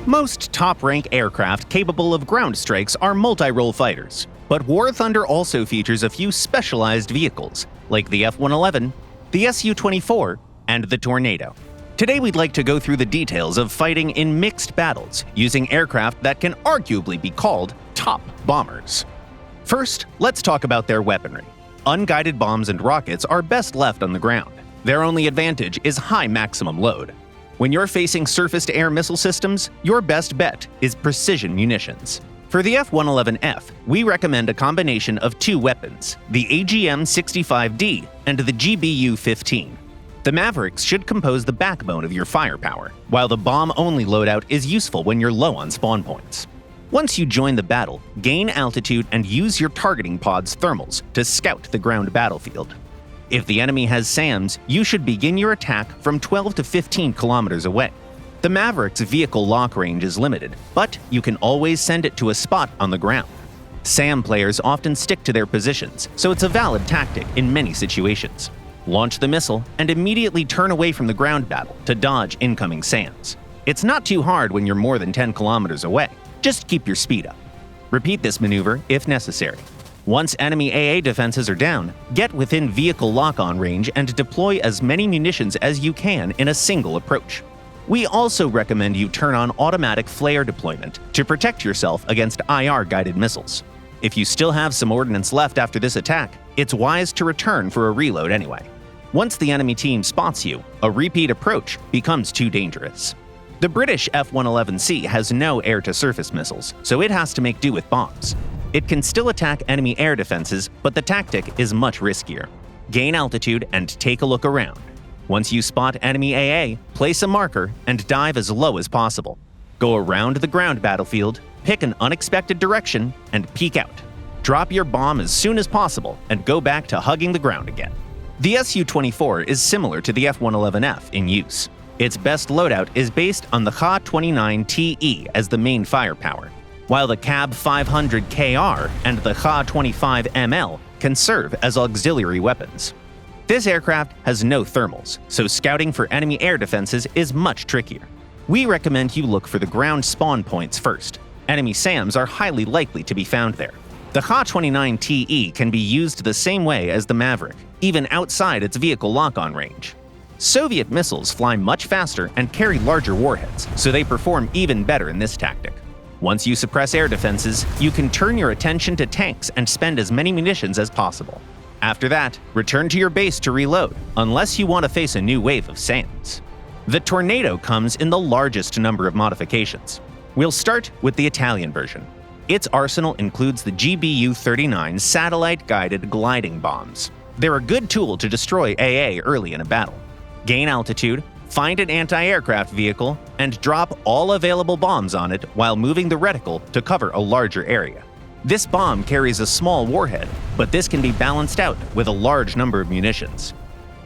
Most top-rank aircraft capable of ground strikes are multirole fighters, but War Thunder also features a few specialized vehicles, like the F-111, the Su-24, and the Tornado. Today we'd like to go through the details of fighting in mixed battles using aircraft that can arguably be called top bombers. First, let's talk about their weaponry. Unguided bombs and rockets are best left on the ground. Their only advantage is high maximum load. When you're facing surface-to-air missile systems, your best bet is precision munitions. For the F-111F, we recommend a combination of two weapons, the AGM-65D and the GBU-15. The Mavericks should compose the backbone of your firepower, while the bomb-only loadout is useful when you're low on spawn points. Once you join the battle, gain altitude and use your targeting pod's thermals to scout the ground battlefield. If the enemy has SAMs, you should begin your attack from 12 to 15 kilometers away. The Maverick's vehicle lock range is limited, but you can always send it to a spot on the ground. SAM players often stick to their positions, so it's a valid tactic in many situations. Launch the missile and immediately turn away from the ground battle to dodge incoming SAMs. It's not too hard when you're more than 10 kilometers away. Just keep your speed up. Repeat this maneuver if necessary. Once enemy AA defenses are down, get within vehicle lock-on range and deploy as many munitions as you can in a single approach. We also recommend you turn on automatic flare deployment to protect yourself against IR-guided missiles. If you still have some ordnance left after this attack, it's wise to return for a reload anyway. Once the enemy team spots you, a repeat approach becomes too dangerous. The British F-111C has no air-to-surface missiles, so it has to make do with bombs. It can still attack enemy air defenses, but the tactic is much riskier. Gain altitude and take a look around. Once you spot enemy AA, place a marker and dive as low as possible. Go around the ground battlefield, pick an unexpected direction, and peek out. Drop your bomb as soon as possible and go back to hugging the ground again. The Su-24 is similar to the F-111F in use. Its best loadout is based on the CA-29TE as the main firepower, while the CAB-500KR and the CA-25ML can serve as auxiliary weapons. This aircraft has no thermals, so scouting for enemy air defenses is much trickier. We recommend you look for the ground spawn points first. Enemy SAMs are highly likely to be found there. The CA-29TE can be used the same way as the Maverick, even outside its vehicle lock-on range. Soviet missiles fly much faster and carry larger warheads, so they perform even better in this tactic. Once you suppress air defenses, you can turn your attention to tanks and spend as many munitions as possible. After that, return to your base to reload, unless you want to face a new wave of SAMs. The Tornado comes in the largest number of modifications. We'll start with the Italian version. Its arsenal includes the GBU-39 satellite-guided gliding bombs. They're a good tool to destroy AA early in a battle. Gain altitude, find an anti-aircraft vehicle, and drop all available bombs on it while moving the reticle to cover a larger area. This bomb carries a small warhead, but this can be balanced out with a large number of munitions.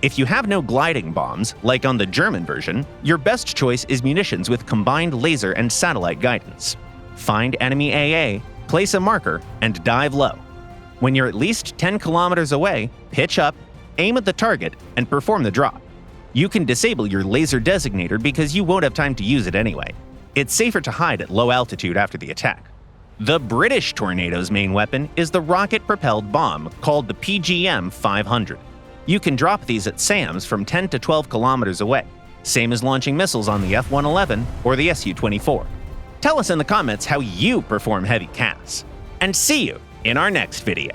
If you have no gliding bombs, like on the German version, your best choice is munitions with combined laser and satellite guidance. Find enemy AA, place a marker, and dive low. When you're at least 10 kilometers away, pitch up, aim at the target, and perform the drop. You can disable your laser designator because you won't have time to use it anyway. It's safer to hide at low altitude after the attack. The British Tornado's main weapon is the rocket-propelled bomb called the PGM-500. You can drop these at SAMs from 10 to 12 kilometers away, same as launching missiles on the F-111 or the Su-24. Tell us in the comments how you perform heavy CAS. And see you in our next video.